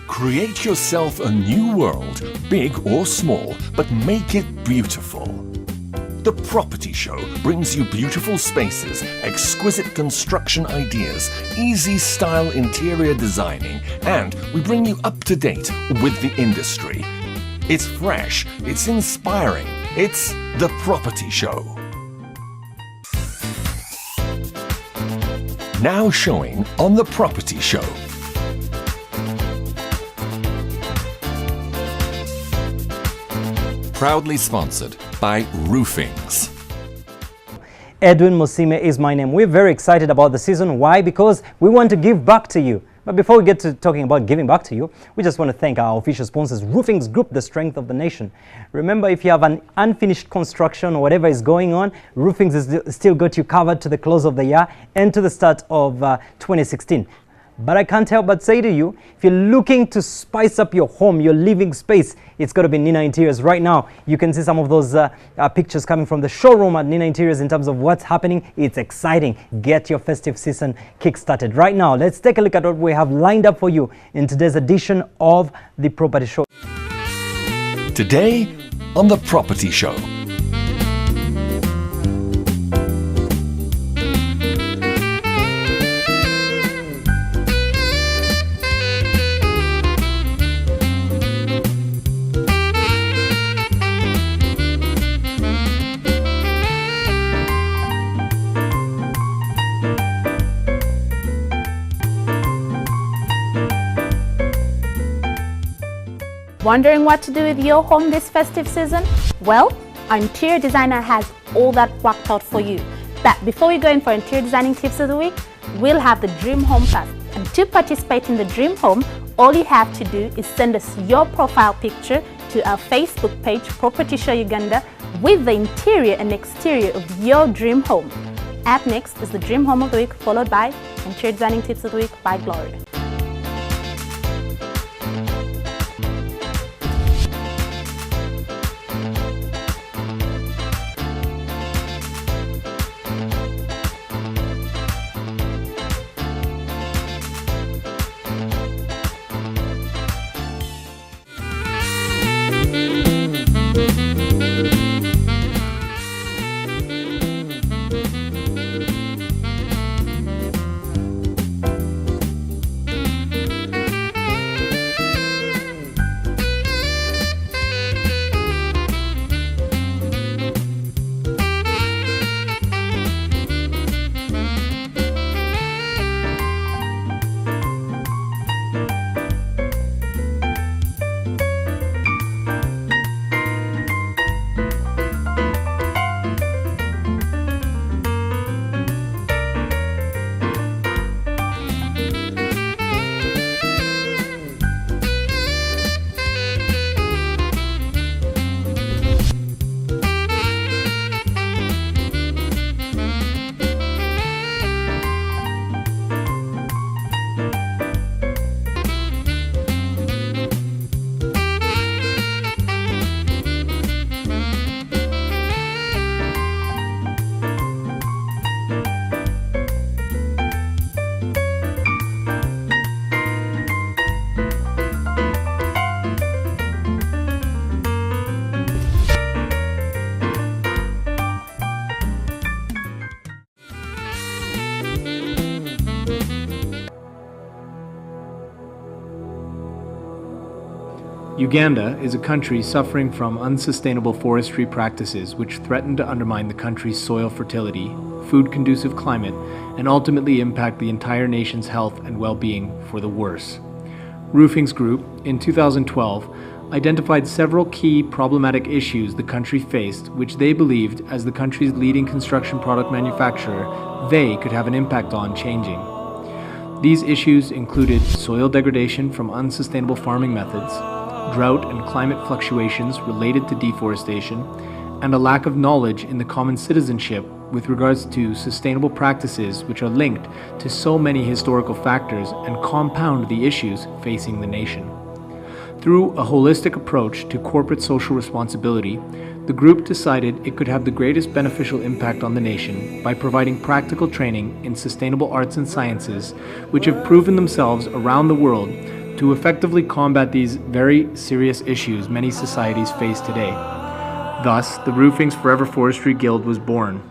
Create yourself a new world, big or small, but make it beautiful. The Property Show brings you beautiful spaces, exquisite construction ideas, easy style interior designing, and we bring you up to date with the industry. It's fresh, it's inspiring, it's The Property Show. Now showing on The Property Show. Proudly sponsored by Roofings. Edwin Musime is my name. We're very excited about the season. Why? Because we want to give back to you. But before we get to talking about giving back to you, we just want to thank our official sponsors, Roofings Group, the strength of the nation. Remember, if you have an unfinished construction or whatever is going on, Roofings is still got you covered to the close of the year and to the start of 2016. But I can't help but say to you, if you're looking to spice up your home, your living space, it's got to be Nina Interiors. Right now, you can see some of those pictures coming from the showroom at Nina Interiors in terms of what's happening. It's exciting. Get your festive season kick-started. Right now, let's take a look at what we have lined up for you in today's edition of The Property Show. Today on The Property Show. Wondering what to do with your home this festive season? Well, our interior designer has all that worked out for you. But before we go in for interior designing tips of the week, we'll have the Dream Home first. And to participate in the Dream Home, all you have to do is send us your profile picture to our Facebook page, Property Show Uganda, with the interior and exterior of your dream home. Up next is the Dream Home of the Week, followed by Interior Designing Tips of the Week by Gloria. Uganda is a country suffering from unsustainable forestry practices which threaten to undermine the country's soil fertility, food-conducive climate, and ultimately impact the entire nation's health and well-being for the worse. Roofings Group, in 2012, identified several key problematic issues the country faced which they believed, as the country's leading construction product manufacturer, they could have an impact on changing. These issues included soil degradation from unsustainable farming methods, drought and climate fluctuations related to deforestation, and a lack of knowledge in the common citizenship with regards to sustainable practices which are linked to so many historical factors and compound the issues facing the nation. Through a holistic approach to corporate social responsibility, the group decided it could have the greatest beneficial impact on the nation by providing practical training in sustainable arts and sciences which have proven themselves around the world to effectively combat these very serious issues many societies face today. Thus, the Roofing's Forever Forestry Guild was born.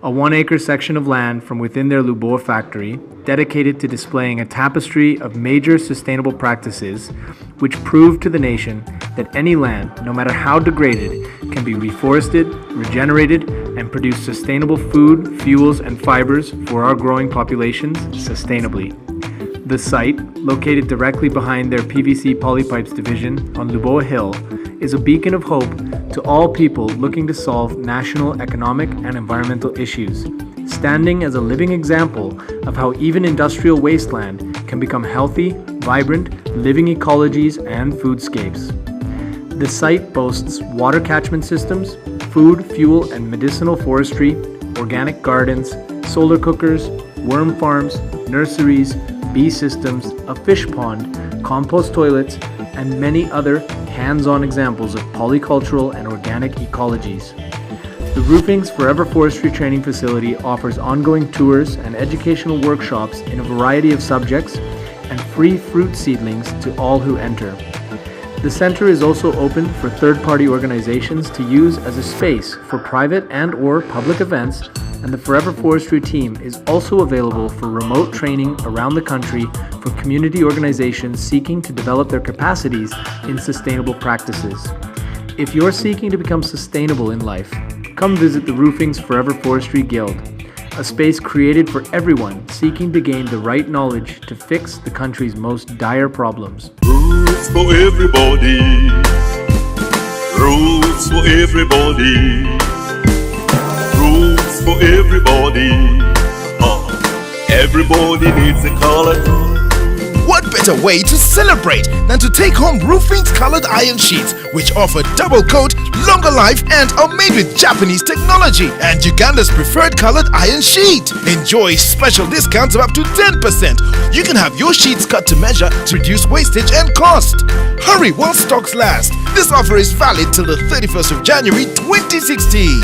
A 1-acre section of land from within their Luboa factory, dedicated to displaying a tapestry of major sustainable practices which prove to the nation that any land, no matter how degraded, can be reforested, regenerated, and produce sustainable food, fuels, and fibers for our growing populations sustainably. The site, located directly behind their PVC Polypipes division on Luboa Hill, is a beacon of hope to all people looking to solve national economic and environmental issues, standing as a living example of how even industrial wasteland can become healthy, vibrant, living ecologies and foodscapes. The site boasts water catchment systems, food, fuel, and medicinal forestry, organic gardens, solar cookers, worm farms, nurseries, bee systems, a fish pond, compost toilets, and many other hands-on examples of polycultural and organic ecologies. The Roofing's Forever Forestry Training Facility offers ongoing tours and educational workshops in a variety of subjects and free fruit seedlings to all who enter. The center is also open for third-party organizations to use as a space for private and/or public events, and the Forever Forestry team is also available for remote training around the country for community organizations seeking to develop their capacities in sustainable practices. If you're seeking to become sustainable in life, come visit the Roofing's Forever Forestry Guild, a space created for everyone seeking to gain the right knowledge to fix the country's most dire problems. Roots for everybody. Roots for everybody. Roots for everybody. Everybody needs a color. What better way to celebrate than to take home Roofing's colored iron sheets, which offer double coat, longer life, and are made with Japanese technology and Uganda's preferred colored iron sheet. Enjoy special discounts of up to 10%. You can have your sheets cut to measure to reduce wastage and cost. Hurry while stocks last. This offer is valid till the 31st of January 2016.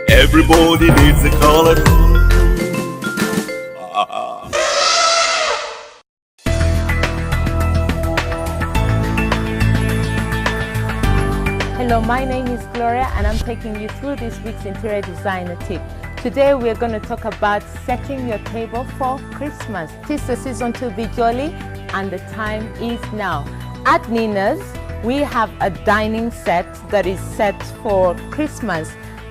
Everybody needs a color. Hello, my name is Gloria and I'm taking you through this week's interior designer tip. Today we're going to talk about setting your table for Christmas. Tis the season to be jolly and the time is now. At Nina's, we have a dining set that is set for Christmas.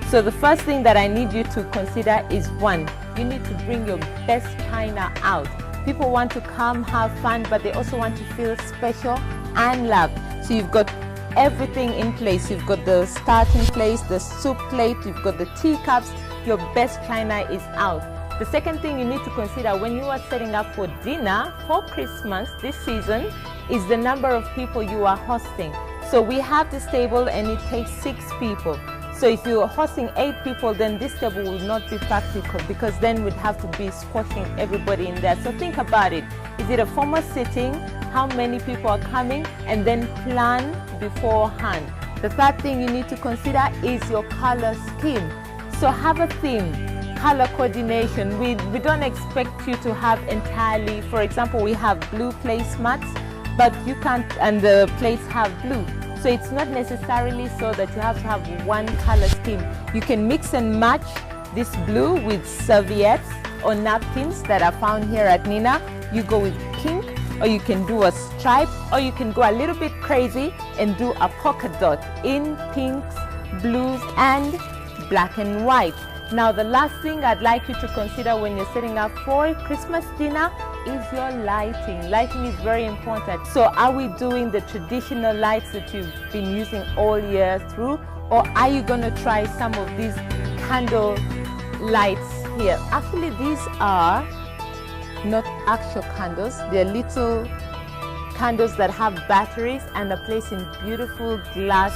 So the first thing that I need you to consider is one, you need to bring your best china out. People want to come, have fun, but they also want to feel special and loved. So you've got everything in place. You've got the starting place, the soup plate, you've got the teacups, your best china is out. The second thing you need to consider when you are setting up for dinner for Christmas this season is the number of people you are hosting. So we have this table and it takes 6 people. So if you're hosting 8 people, then this table will not be practical because then we'd have to be squashing everybody in there. So think about it. Is it a formal sitting? How many people are coming? And then plan beforehand. The third thing you need to consider is your color scheme. So have a theme, color coordination. We don't expect you to have entirely, for example, we have blue placemats, but you can't, and the plates have blue. So it's not necessarily so that you have to have one color scheme. You can mix and match this blue with serviettes or napkins that are found here at Nina. You go with pink, or you can do a stripe, or you can go a little bit crazy and do a polka dot in pinks, blues, and black and white. Now the last thing I'd like you to consider when you're setting up for a Christmas dinner is your lighting. Lighting is very important. So are we doing the traditional lights that you've been using all year through, or are you going to try some of these candle lights here? Actually, these are not actual candles. They're little candles that have batteries and are placed in beautiful glass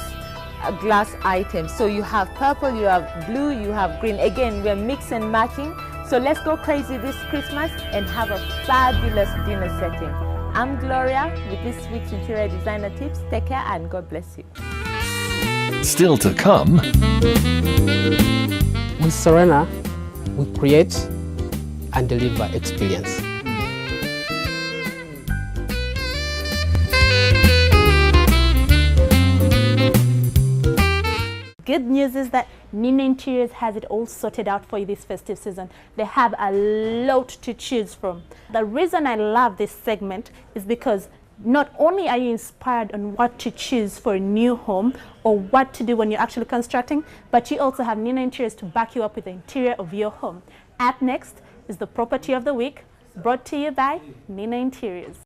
items. So you have purple, you have blue, you have green. Again, we're mix and matching. So let's go crazy this Christmas and have a fabulous dinner setting. I'm Gloria with this week's interior designer tips. Take care and God bless you. Still to come. With Serena, we create and deliver experience. good news is that Nina Interiors has it all sorted out for you this festive season. They have a lot to choose from. The reason I love this segment is because not only are you inspired on what to choose for a new home or what to do when you're actually constructing, but you also have Nina Interiors to back you up with the interior of your home. Up next is the Property of the Week, brought to you by Nina Interiors.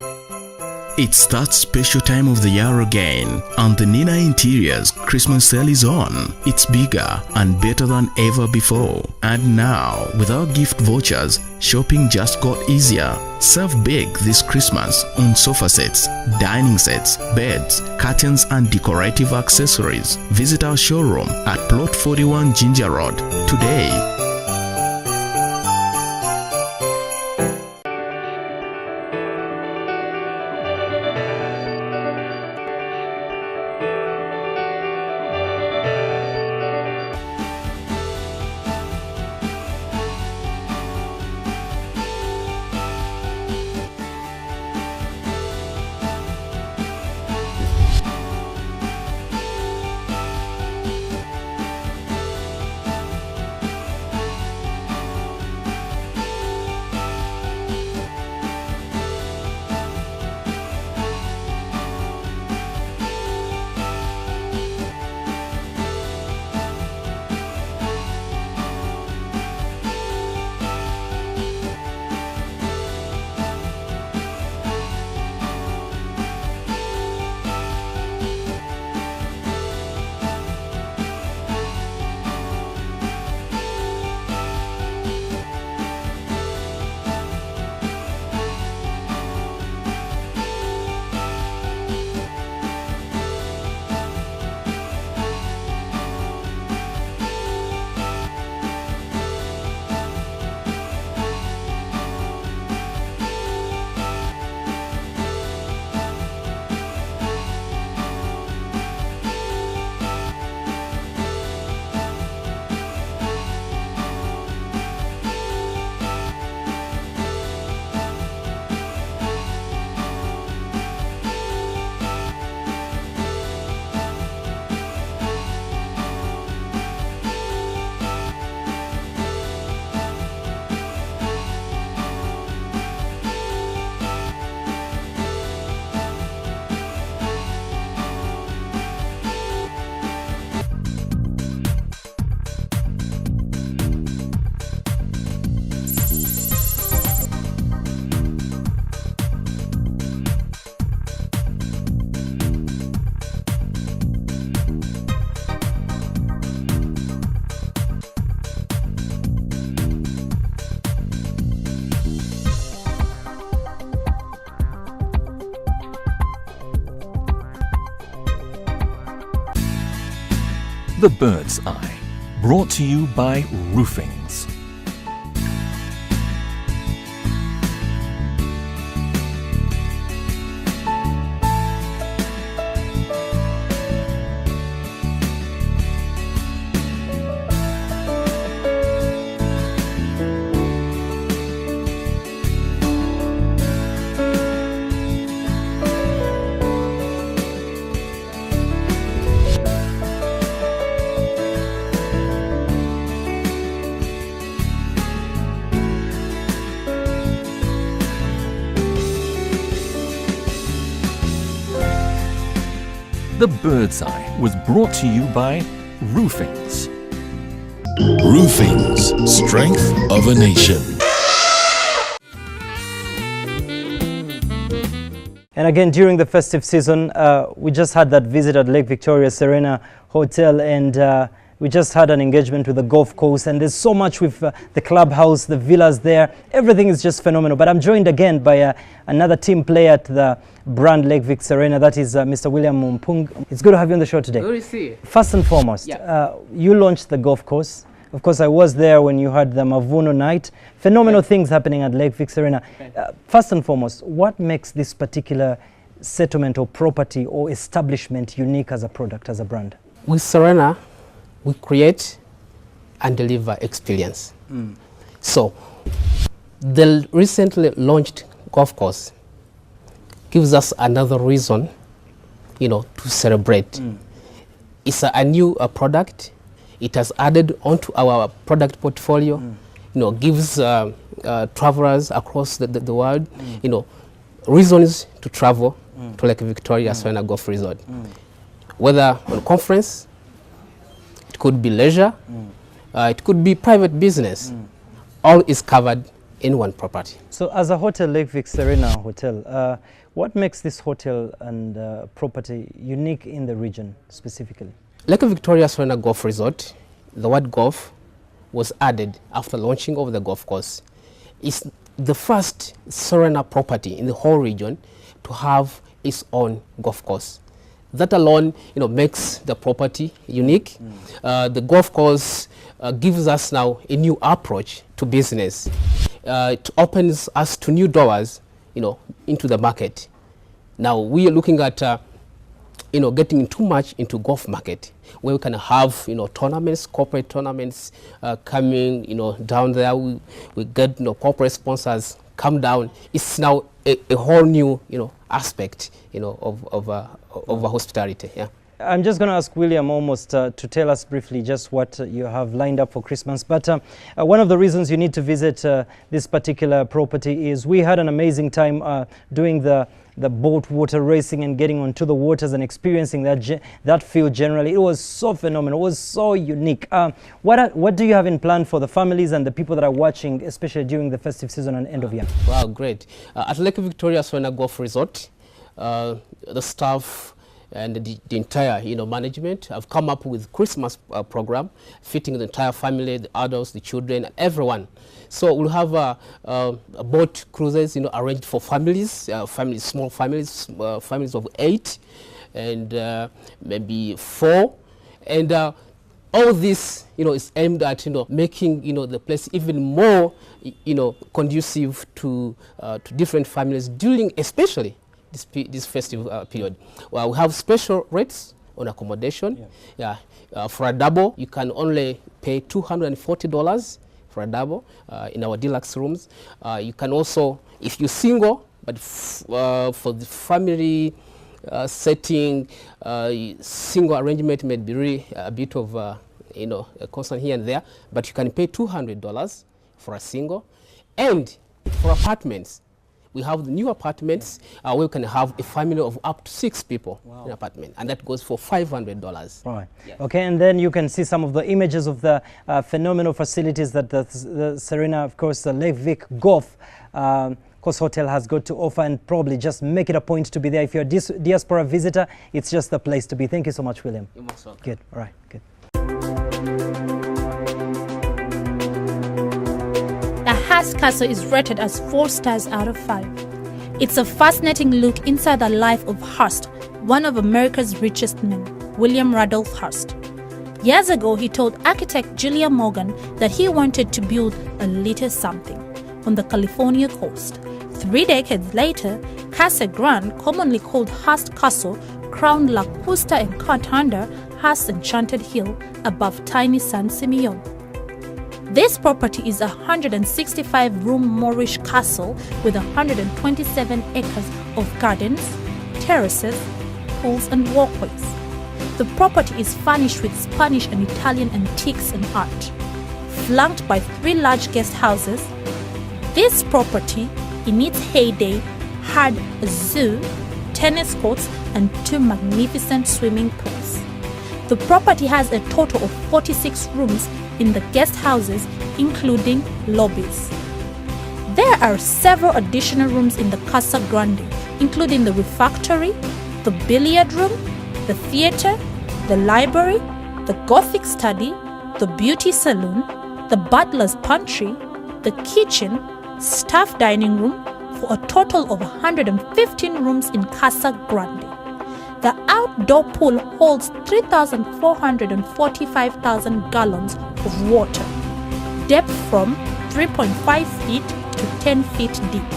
It's that special time of the year again, and the Nina Interiors Christmas sale is on. It's bigger and better than ever before. And now, with our gift vouchers, shopping just got easier. Save big this Christmas on sofa sets, dining sets, beds, curtains and decorative accessories. Visit our showroom at Plot 41 Ginger Road today. The Bird's Eye, brought to you by Roofings. The Bird's Eye was brought to you by Roofings. Roofings, strength of a nation. And again, during the festive season, we just had that visit at Lake Victoria Serena Hotel, and we just had an engagement with the golf course, and there's so much with the clubhouse, the villas there. Everything is just phenomenal. But I'm joined again by another team player at the brand Lake Vic Serena, that is Mr. William Mumpung. It's good to have you on the show today. Good to see you. First and foremost, you launched the golf course. Of course, I was there when you had the Mavuno night. Phenomenal things happening at Lake Vic Serena. First and foremost, what makes this particular settlement or property or establishment unique as a product, as a brand? With Serena, we create and deliver experience. So, the recently launched golf course gives us another reason, to celebrate. it's a new product. It has added onto our product portfolio. You know, gives travelers across the world, you know, reasons to travel to Lake Victoria Serena Golf Resort. Whether on conference, it could be leisure, it could be private business. All is covered in one property. So as a hotel, Lake Vic Serena Hotel, what makes this hotel and property unique in the region specifically? Lake Victoria Serena Golf Resort, the word golf was added after launching of the golf course. It's the first Serena property in the whole region to have its own golf course. That alone, you know, makes the property unique. The golf course gives us now a new approach to business. It opens us to new doors, you know, into the market. Now we are looking at, you know, getting too much into golf market, where we can have, you know, tournaments, corporate tournaments coming, you know, down there. We get, you know, corporate sponsors come down. It's now a whole new, you know, aspect, you know, of hospitality. Yeah. I'm just going to ask William almost to tell us briefly just what you have lined up for Christmas. But one of the reasons you need to visit this particular property is we had an amazing time doing the boat water racing and getting onto the waters and experiencing that feel generally. It was so phenomenal. It was so unique. What do you have in plan for the families and the people that are watching, especially during the festive season and end of year? Wow, great. At Lake Victoria Serena Golf Resort, the staff and the entire, you know, management have come up with Christmas program fitting the entire family, the adults, the children, and everyone. So we'll have a boat cruises, you know, arranged for families, small families, families of 8 and maybe 4, and all this, you know, is aimed at, you know, making, you know, the place even more, you know, conducive to different families during, especially this festive period. Well, we have special rates on accommodation. For a double, you can only pay $240 for a double in our deluxe rooms. You can also, if you're single, but for the family setting, single arrangement may be really a bit of you know, a concern here and there, but you can pay $200 for a single. And for apartments, we have the new apartments where we can have a family of up to 6 people in an apartment, and that goes for $500. Right. Yeah. Okay, and then you can see some of the images of the phenomenal facilities that the Serena, of course, the Lake Vic Golf Course Hotel has got to offer, and probably just make it a point to be there. If you're a diaspora visitor, it's just the place to be. Thank you so much, William. You're most welcome. Good. All right. Good. The Hearst Castle is rated as 4 stars out of 5. It's a fascinating look inside the life of Hearst, one of America's richest men, William Randolph Hearst. Years ago, he told architect Julia Morgan that he wanted to build a little something on the California coast. 3 decades later, Casa Grande, commonly called Hearst Castle, crowned Lacusta and cut under Hearst's enchanted hill above tiny San Simeon. This property is a 165-room Moorish castle with 127 acres of gardens, terraces, pools and walkways. The property is furnished with Spanish and Italian antiques and art. Flanked by 3 large guest houses, this property, in its heyday, had a zoo, tennis courts and 2 magnificent swimming pools. The property has a total of 46 rooms in the guest houses, including lobbies. There are several additional rooms in the Casa Grande, including the refectory, the billiard room, the theater, the library, the Gothic study, the beauty salon, the butler's pantry, the kitchen, staff dining room, for a total of 115 rooms in Casa Grande. The outdoor pool holds 3,445,000 gallons of water, depth from 3.5 feet to 10 feet deep.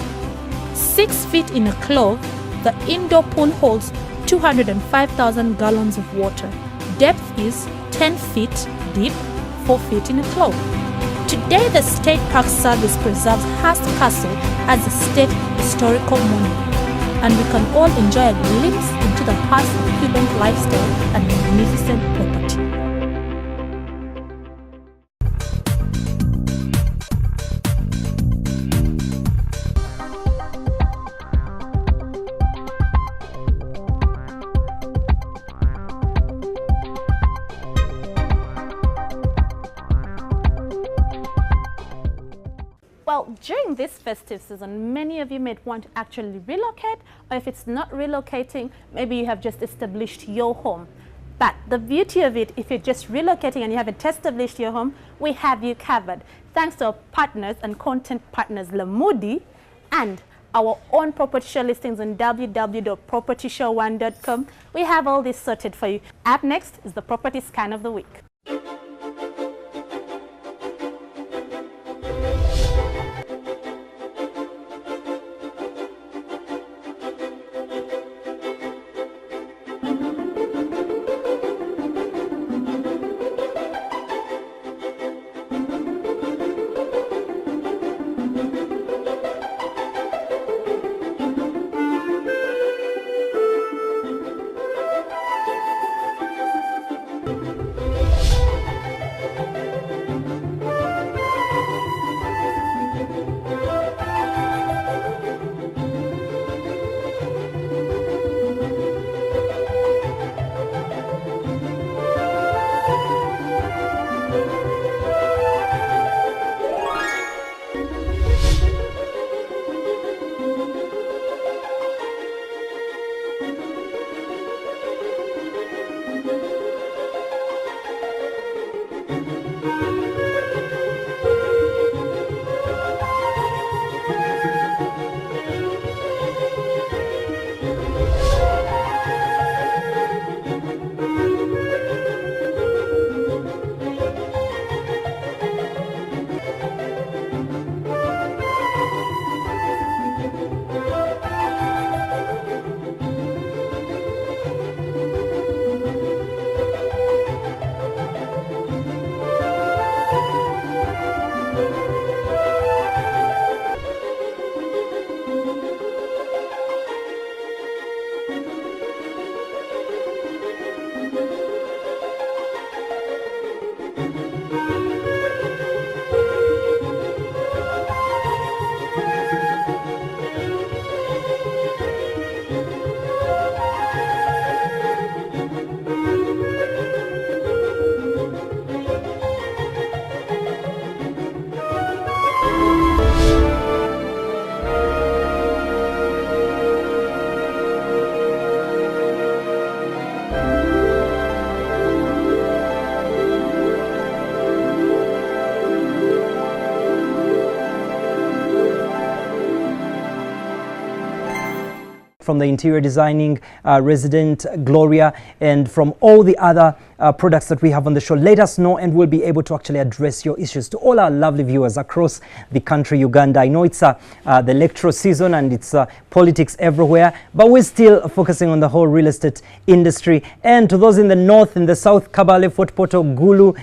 6 feet in a clove, the indoor pool holds 205,000 gallons of water. Depth is 10 feet deep, 4 feet in a clove. Today, the State Park Service preserves Hearst Castle as a state historical monument. and we can all enjoy a glimpse into the past of Cuban lifestyle and magnificent property. Well, during this festive season, many of you may want to actually relocate, or if it's not relocating, maybe you have just established your home. But the beauty of it, if you're just relocating and you haven't established your home, we have you covered. Thanks to our partners and content partners, Lamudi, and our own property show listings on www.propertyshow1.com. We have all this sorted for you. Up next is the property scan of the week. From the interior designing resident Gloria, and from all the other products that we have on the show. Let us know and we'll be able to actually address your issues. To all our lovely viewers across the country, Uganda, I know it's the electoral season and it's politics everywhere, but we're still focusing on the whole real estate industry. And to those in the north, in the south, Kabale, Fort Portal, Gulu,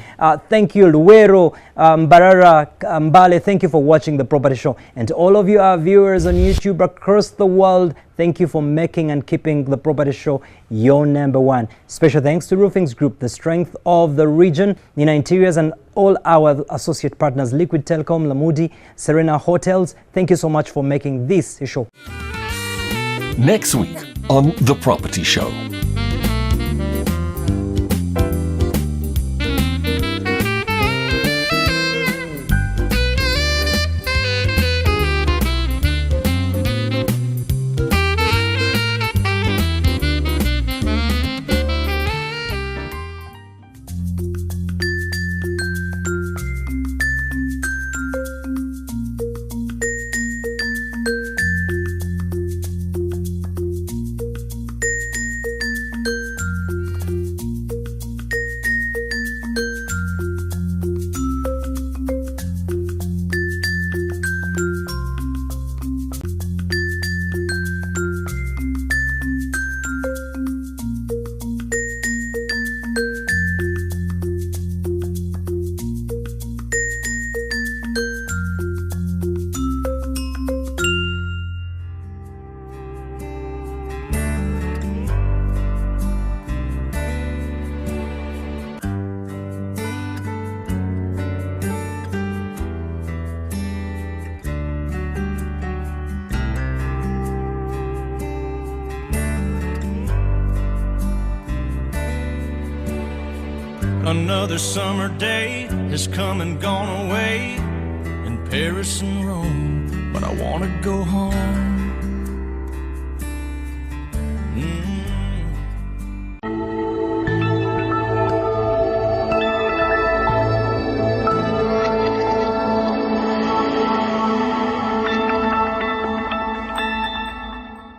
thank you, Luero, Mbarara, Mbale, thank you for watching the Property Show. And to all of you, our viewers on YouTube across the world, thank you for making and keeping the Property Show your number one. Special thanks to Roofings Group, the strength of the region, Nina Interiors, and all our associate partners, Liquid Telecom, Lamudi, Serena Hotels. Thank you so much for making this a show. Next week on The Property Show. Another summer day has come and gone away in Paris and Rome, but I wanna go home.